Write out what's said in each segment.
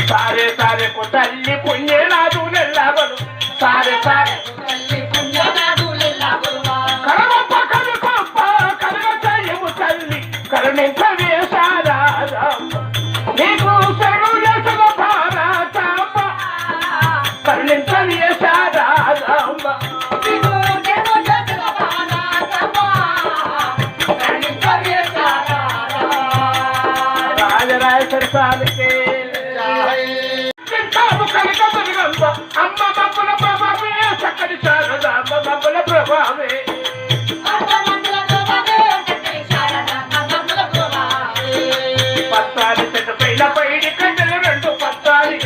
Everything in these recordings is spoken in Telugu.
సారే సారే తల్లి పుణ్యనాదు నెల్లబడు సారే సారే తల్లి పుణ్యనాదు నెల్లబడు కరగొప్ప కరగొప్ప కరగ చెయ్యము తల్లి కరుణించవే సారారమ్మ నీకు శరణు చేసిన భారతమ్మ కరుణించవే సారారమ్మ సరసాలకే అమ్మ మబ్బుల ప్రభావే చక్కని శారద అమ్మ మబ్బుల ప్రభావే పత్తాలి చెట్టు పైన పైడి కంటలు రెండు పత్తాలి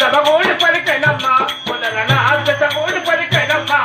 చదవోడి పలికైనమ్మా మొదలన చదవోడి పలికైనమ్మా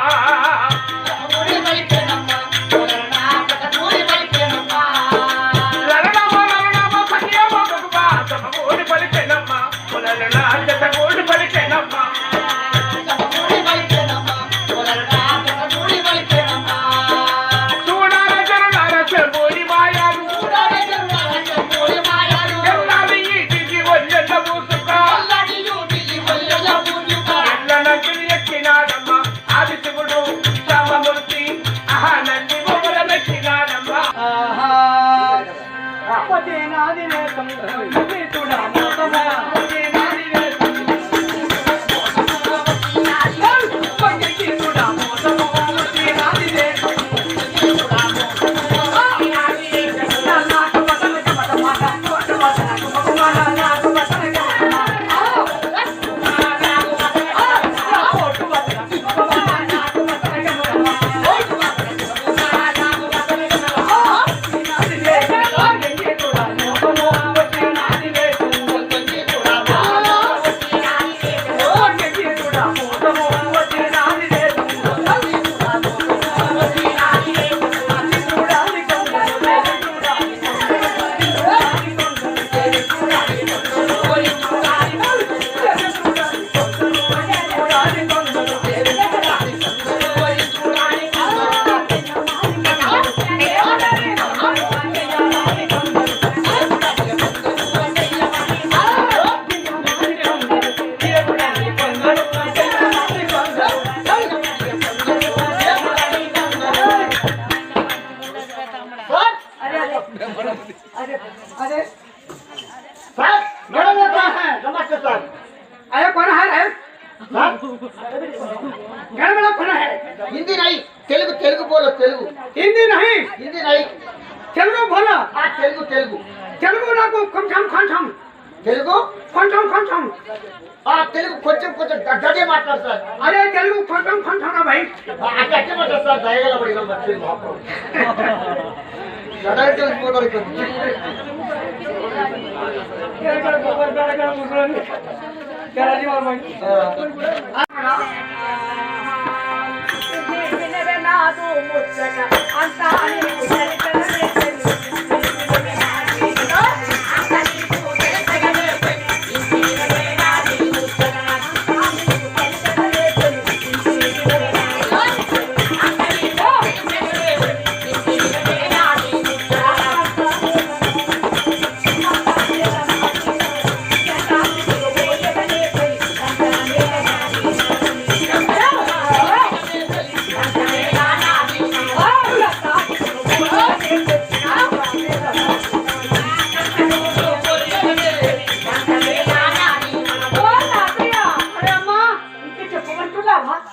हिंदी नहीं तेलुगु तेलुगु बोलो तेलुगु हिंदी नहीं तेलुगु बोलो तेलुगु तेलुगु तेलुगु నాకు కొంచెం కొంచెం తెలుగు కొంచెం కొంచెం తెలుగు కొంచెం కొంచెం గడ్డే మాట్లాడు సార్ అరే తెలుగు కొంచెం కొంచెం రా భాయ్ గడ్డే మాట్లాడు సార్ దయగల పడి వచ్చేది బాపు గడ్డ తెలిసిపోతారు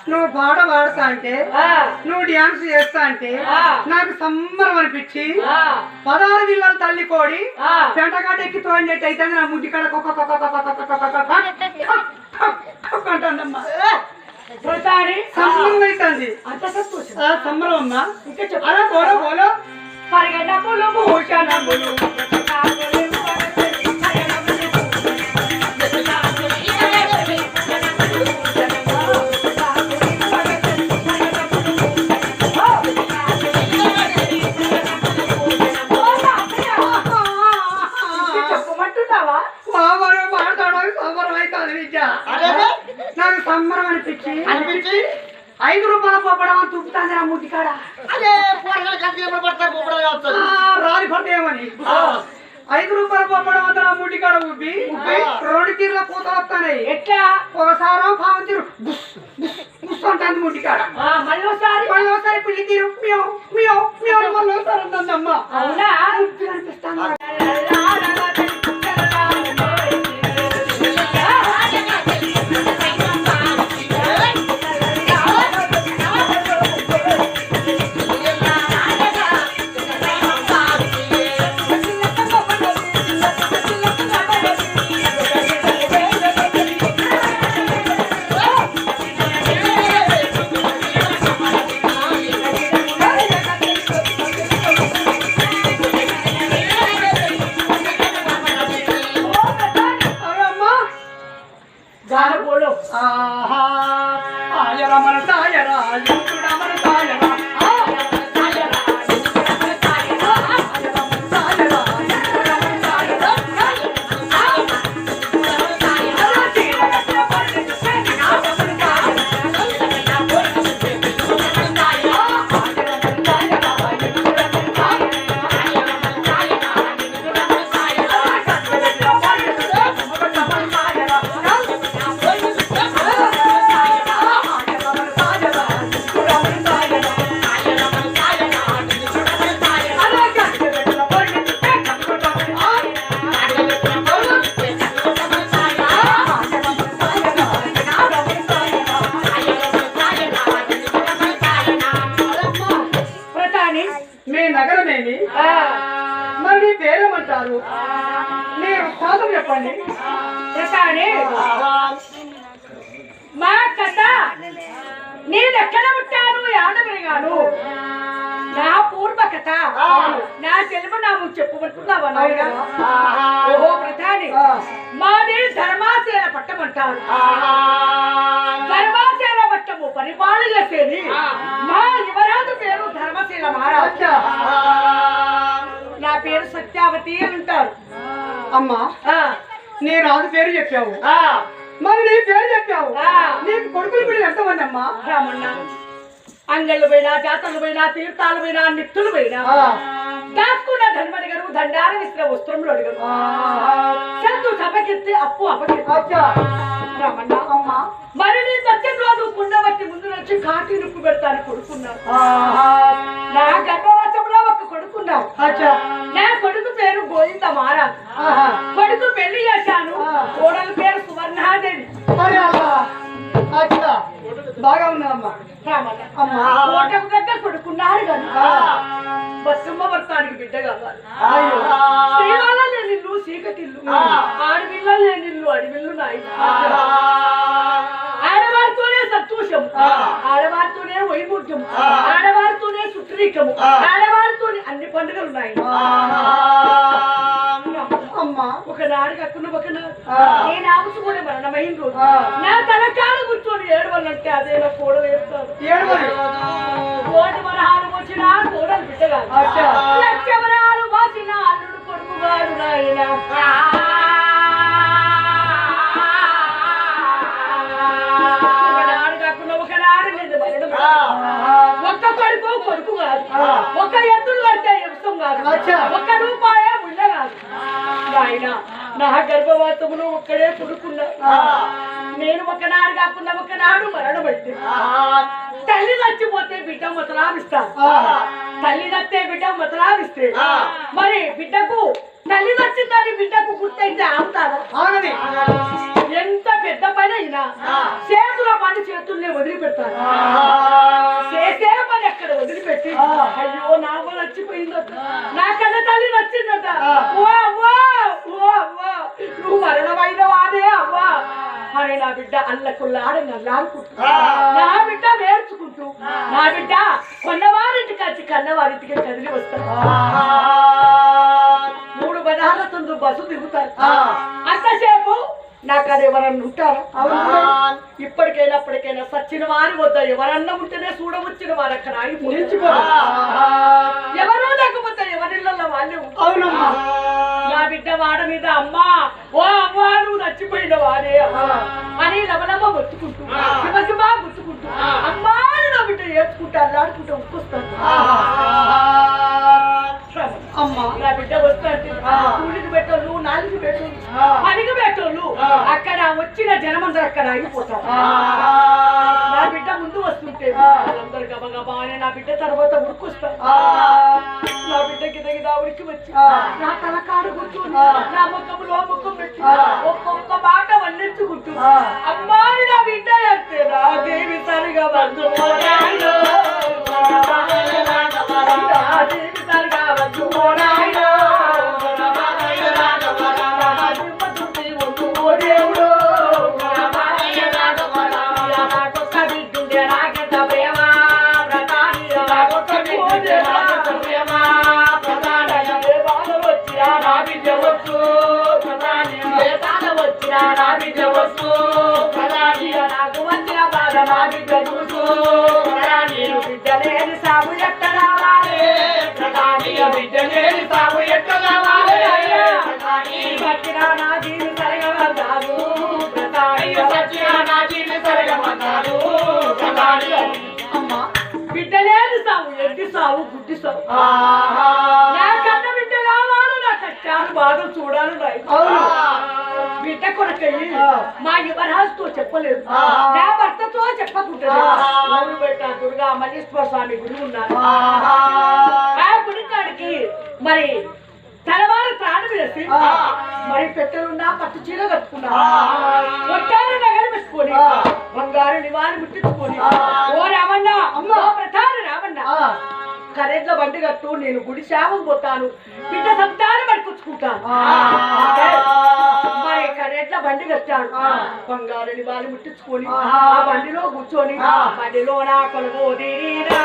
నువ్వు పాట పాడతా అంటే నువ్వు డ్యాన్స్ చేస్తా అంటే నాకు సంబరం అనిపించి 16 జిల్లాల తల్లి కోడి పెంటకాట ఎక్కి తోడినట్టు అయితే నా ముడ్డి కాడ అంటుందమ్మా సంబరం అవుతుంది సంబరం అమ్మా అలా బోలో బోలో పరిగెట్టములు భూషణములు నాకు సంబరం అనిపించి 5 రూపాయల పొప్పడం తుప్పుతాంది నా ముట్టికాడ అదే రాలి పడతామని 5 రూపాయల బొమ్మడం అంతా నా ముట్టి కాడ ఉబ్బి 2 తీర్ల పూత వస్తాయి. ఎట్లా ఒకసారి పాము తీరు ఉంటుంది ముట్టి కాడ, మళ్ళీ ఒకసారి పిల్లి తీరు మియో మియో మియో మళ్ళీ ఒకసారి ఉంటుందమ్మ. అవునా అనిపిస్తాను. మీ నగరమేమి, మరి నీ పేరేమంటారు? నీ శాతం చెప్పండి. మా కథ నేను ఎక్కడ పుట్టాను, ఆడ పెరిగాను, నా పూర్వ కథ, నా తెలుగు నాకు చెప్పబడుతున్నావా? ఓహో ప్రధాని, మాది ధర్మాసేన పట్టమంటారు. ధర్మాసేన పట్టము పరిపాలన చేసేది మా యువరాజు పేరు ధర్మశీల మహారాజు. నా పేరు సత్యావతి అని అంటారు. అమ్మా నీ రాజు పేరు చెప్పావు, మరి నీ పేరు చెప్పావు. నీకు కొడుకులు పిల్లలు ఎంతమంది అమ్మా? రామన్న, అంగళ్ళు పోయినా, జాతరలు పోయినా, తీర్థాలు పోయినా, నిత్తులు పోయినా దాచుకున్న ధర్మడి గారు దండారం ఇస్తున్న వస్త్రములు అడిగారు. సంతు సభకెత్తి అప్పు అప్పకెత్తి. రామన్న అమ్మా, మరి నీ సత్యం రోజు కుండబట్టి ముందు నుంచి కాటి నిప్పు పెడతాను కొడుకున్నారు. నా గర్భవాసంలో ఒక కొడుకున్నారు. నా కొడుకు పేరు గోవింద మహారాజ్. కొడుకు పెళ్లి చేశాను. కోడల పేరు సువర్ణాదేవి. బాగా ఉన్నావమ్మా. కోటకు దగ్గర కొడుకున్నారు కదా, బతుమ్మ వర్తానికి బిడ్డ కావాలి. శ్రీవాళ్ళ లేని ఇల్లు చీకటిల్లు, ఆడవిల్ల లేని ఇల్లు అడవిల్లు నాయి. ఆడవారితోనే సంతోషం, ఆడవారితోనే వైముఖ్యం, ఆడవారితోనే సుట్రీకము, ఆడవారితోనే అన్ని పండుగలు ఉన్నాయి. అమ్మా ఒకనాడు కక్కున్న ఒకనాడు నేను ఆవుసు కూడా మరణమైన రోజు నా తలకాలు కూర్చొని ఏడవాలంటే అదే నా కోడ వేస్తాను. కోటి వరహాలు వచ్చినా కోడలు బిడ్డగా, లక్ష వరహాలు వచ్చిన అల్లుడు కొడుకుగాడు నాయన. ఒకనాడు కక్కున్న ఒకనాడు నేను మరణం. ఒక్క కొడుకు కొడుకు కాదు, ఒక ఎద్దులు పడితే ఎవసం కాదు, ఒక్క రూపాయే ముళ్ళ కాదు. ఆయన నా గర్భవాతమును ఒక్కడే కొడుకున్నా. నేను ఒకనాడు కాకుండా ఒకనాడు మరణమైతే తల్లి చచ్చిపోతే బిడ్డ మతలాభిస్తాను. తల్లి చస్తే బిడ్డ మతలాభిస్తే మరి బిడ్డకు తల్లి వచ్చిందని బిడ్డకు గుర్తయితే ఆగుతాను. ఎంత పెద్ద పని అయినా చేతుల పని చేతుల్ని వదిలిపెడతాను. చేసే పని ఎక్కడ వదిలిపెట్టి అయ్యో నాకు నచ్చిపోయిందట, నా కన్న తల్లి నచ్చిందట, ఓ అవ్వా ఓ అవ్వా నువ్వు మరణమైన వాడే అవ్వా అని నా బిడ్డ అల్లకుల్లాడ నల్లాడుకుంటూ, నా బిడ్డ నేర్చుకుంటూ, నా బిడ్డ కొన్నవారింటికి వచ్చి కన్నవారింటికి కదిలి వస్తాను. 3 బజార్లతో బస్సు దిగుతారు. అంతసేపు నాకు అది ఎవరన్నా ఉంటారు. ఇప్పటికైనా అప్పటికైనా సచ్చిన వారి వద్ద ఎవరన్నా ఉంటేనే చూడవచ్చిన వారు అక్కడ ఎవరో లేకపోతే ఎవరిళ్ళల్లో వాళ్ళే ఉంటారు. నా బిడ్డ వాడ మీద అమ్మా ఓ అమ్మా నువ్వు నచ్చిపోయిన వారే అని లవలమ్మ మొత్తుకుంటూ శివశివా గుర్తుకుంటూ అమ్మా నా బిడ్డ ఏడ్చుకుంటూ అల్లాడుకుంటూ ఉక్కొస్తాను. అమ్మా నా బిడ్డ వస్తాంటే అక్కడ వచ్చిన జనమందరూ అక్కడ ఆగిపోతారు. నా బిడ్డ ముందు వస్తుంటే వాళ్ళందరూ గబగబా అని నా బిడ్డ తర్వాత ఉరుకొస్తారు. నా బిడ్డ గిద ఉరికి వచ్చి నా తలకాడు కూర్చొని నా ముఖంలో ముఖం పెట్టి ఒక్కొక్క మాట వన్నెత్తుకుంటూ అమ్మాయి నా బిడ్డ అంటే నా దేవి సరిగా వద్దు బిడ్డలేని సాగు ఎట్ట రావాలి బిడ్డలేని సాగు ఎట్ట రావాలి సచ్చినా నా జీవి సరగమన్నాడు సచ్చినా నా జీవి సరగమన్నాడు అమ్మా బిడ్డలేని సాగు ఎడ్డి సాగు గుడ్డి సాగు నా కన్న బిడ్డ కావాలి నా కష్టాలు బాధలు చూడాలి బిడ్డ కొరకయ్యి మా యువరాజుతో చెప్పలేదు నా భర్తతో చెప్పకుంటారు ఊరు పెట్ట దుర్గా మల్లేశ్వర స్వామి గుడి ఉన్నారు ఆ గుడి కాడికి మరి తలవారు త్రాడు వేసి మరి పెట్టెలున్నా పట్టు చీర కట్టుకున్నా ఒట్టారు నగలు పెట్టుకొని బంగారు నివాళి ముట్టించుకొని ఓ రామన్న ఓ ప్రధాన రామన్న కరెంట్ల బండి కట్టు నేను గుడి శాపం పోతాను బిడ్డ సంతానం పట్టుకొచ్చుకుంటాను మరి కరెంట్ల బండి కట్టాను బంగారు నివాళి ముట్టించుకొని ఆ బండిలో కూర్చొని బండిలో నా కొలువు తీరా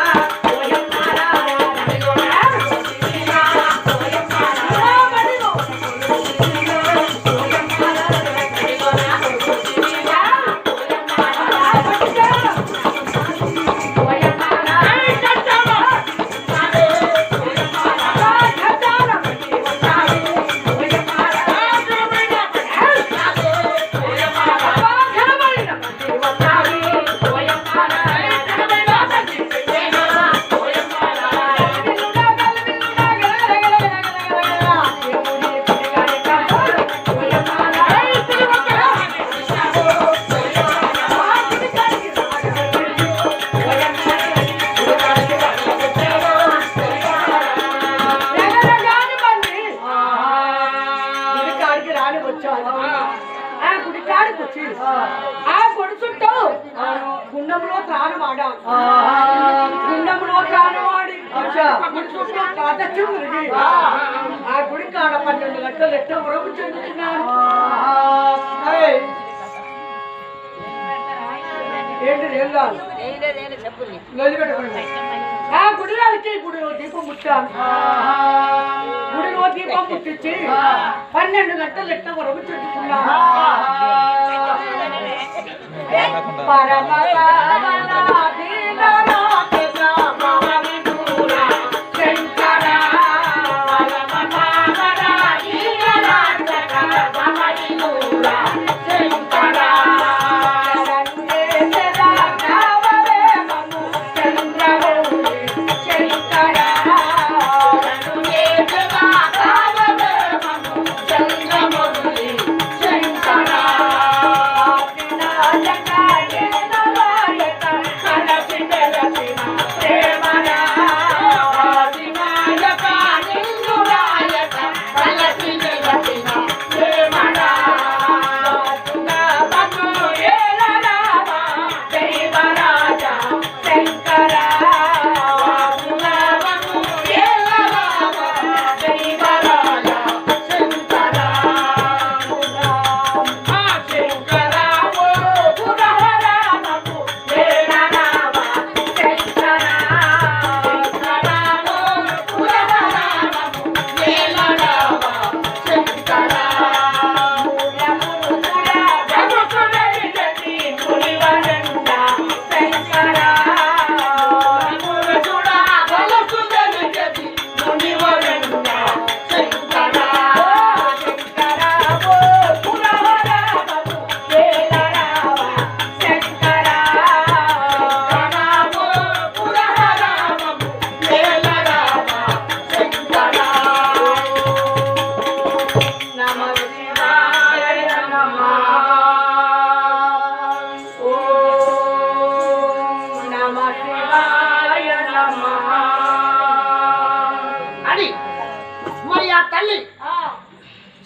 ఆ కొడుచుంటూ గుండంలో త్రాణం ఆడాం గుండంలో త్రాణం ఆడి ఆ గుడి కాడ 12 గంటలు ఎట్ట ఉరకు చెందుతున్నాను ఏంటి ఏం కాదు ఆ గుడిలో వచ్చి గుడిలో దీపం ముట్టాను గుడిలో దీపం ముట్టించి 12 గంటలు ఎట్ట వరకు చెందుతున్నాను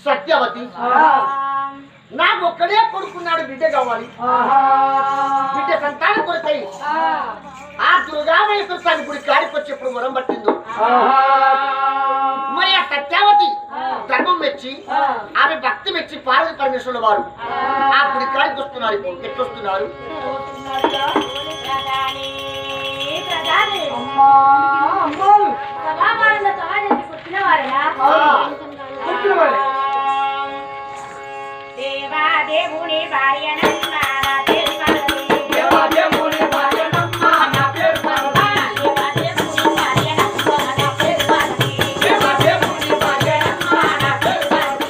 సత్యవతి నాకు ఒక్కడే కొడుకున్నాడు, బిడ్డ కావాలి. బిడ్డ సంతానం కొరకై ఆ దుర్గామేశ్వర స్వామి గుడి కాడికి వచ్చేప్పుడు వరం పట్టిందో మరి ఆ సత్యావతి ధర్మం మెచ్చి ఆమె భక్తి మెచ్చి పార్వతి పరమేశ్వరుల వారు ఆ గుడి కాడికి వస్తున్నారు. ఇప్పుడు ఎట్లొస్తున్నారు? దేవాదేవుని భార్యనమ్మ నా పేరు పార్వతి. దేవాదేవుని భార్యనమ్మ నా పేరు పార్వతి. దేవాదేవుని భార్యనమ్మ నా పేరు పార్వతి. దేవాదేవుని భార్యనమ్మ నా పేరు పార్వతి.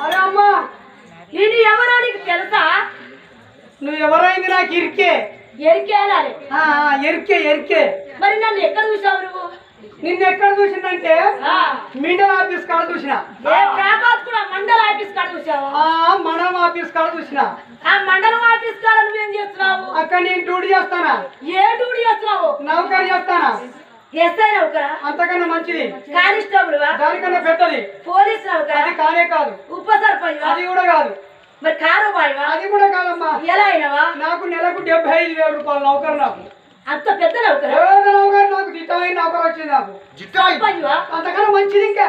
అరే అమ్మా, ఇది ఎవరో నీకు తెలుసా? నువ్వు ఎవరైంది నాకు ఇరికే. ఎరికే అనాలి. ఎరికే ఎరికే. మరి నన్ను ఎక్కడ చూసావు నువ్వు? నిన్ను ఎక్కడ చూసిందంటే మిండల్ ఆఫీస్ కాడ చూసిన. ఏ ప్రాంతాలు కూడా మండల ఆఫీస్ కాడ చూసావు? మనం ఆఫీస్ కాడ చూసిన. ఆ మండలం ఆఫీస్ కాడ నువ్వేం చేస్తున్నావు? అక్కడ నేను డ్యూటీ చేస్తానా? ఏ డ్యూటీ చేస్తున్నావు? నౌకరీ చేస్తానా? ఎస్ఐ నౌకరా? అంతకన్నా మంచిది. కానిస్టేబుల్ వా? దానికన్నా పెద్దది. పోలీస్ నౌకరా? అది కానే కాదు. ఉప సర్పంచ్ వా? అది కూడా కాదు. మరి కారోబాయి వా? అది కూడా కాదమ్మా. ఎలా అయినవా? నాకు నెలకు 75,000 రూపాయలు నౌకరు. నాకు అంత పెద్ద నౌకరా? ఏదో నౌకరు, నాకు జితమైన నౌకరు వచ్చింది. నాకు జిట్టాయి సర్పంచ్ వా? అంతకన్నా మంచిది. ఇంకా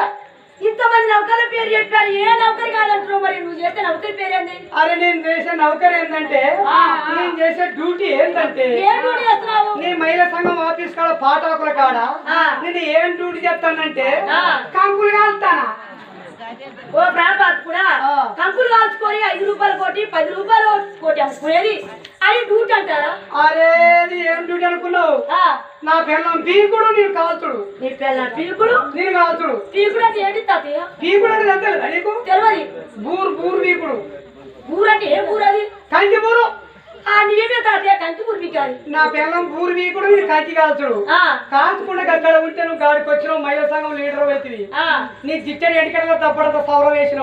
ఇంతమంది నౌకర్ల పేరు చెప్పారు, ఏ నౌకరి కాదంటున్నావు? మరి నువ్వు చేసే నౌకరి పేరేంది? అరే నేను చేసే నౌకరు ఏంటంటే, నేను చేసే డ్యూటీ ఏంటంటే, ఏ డ్యూటీ చేస్తున్నావు? నీ మహిళా సంఘం ఆఫీస్ కాడ పాటాకుల కాడ ఆ. నేను ఏం డ్యూటీ చేస్తానంటే ఆ. కంకులు కాలుతానా. ఓ ప్రాణపాత్ కూడా ఆ. కంకులు కాల్చుకొని 5 రూపాయలు కోటి 10 రూపాయలు కోటి అమ్ముకునేది అది డ్యూటీ అంటారా? అరే నీ ఏం డ్యూటీ అనుకున్నావు? ఆ, నా పిల్లం పీకుడు, నేను కాల్చుడు. నీ పిల్ల పీకుడు నేను కాల్చుడు. పీకుడు అంటే ఏంటి తాతయ్య? పీకుడు అంటే ఎంత తెలుసా నీకు? తెలియదు. బూరు పీకుడు. ఊరంటే ఏ ఊరు అది? కంకి బూరు. నీవే తాతయ్య కంకి ఊరు పీకాలి. నా పిల్లం బూరు పీకుడు, నేను కంకి కాల్చుడు. ఆ, కాల్చకుండా అక్కడ ఉంటే నువ్వు గాడికి వచ్చినావు, మహిళా సంఘం లీడర్ అవుతుంది. ఆ. నీ జిట్టని ఎడికడగా తప్పడంతో సౌరం వేసినావు.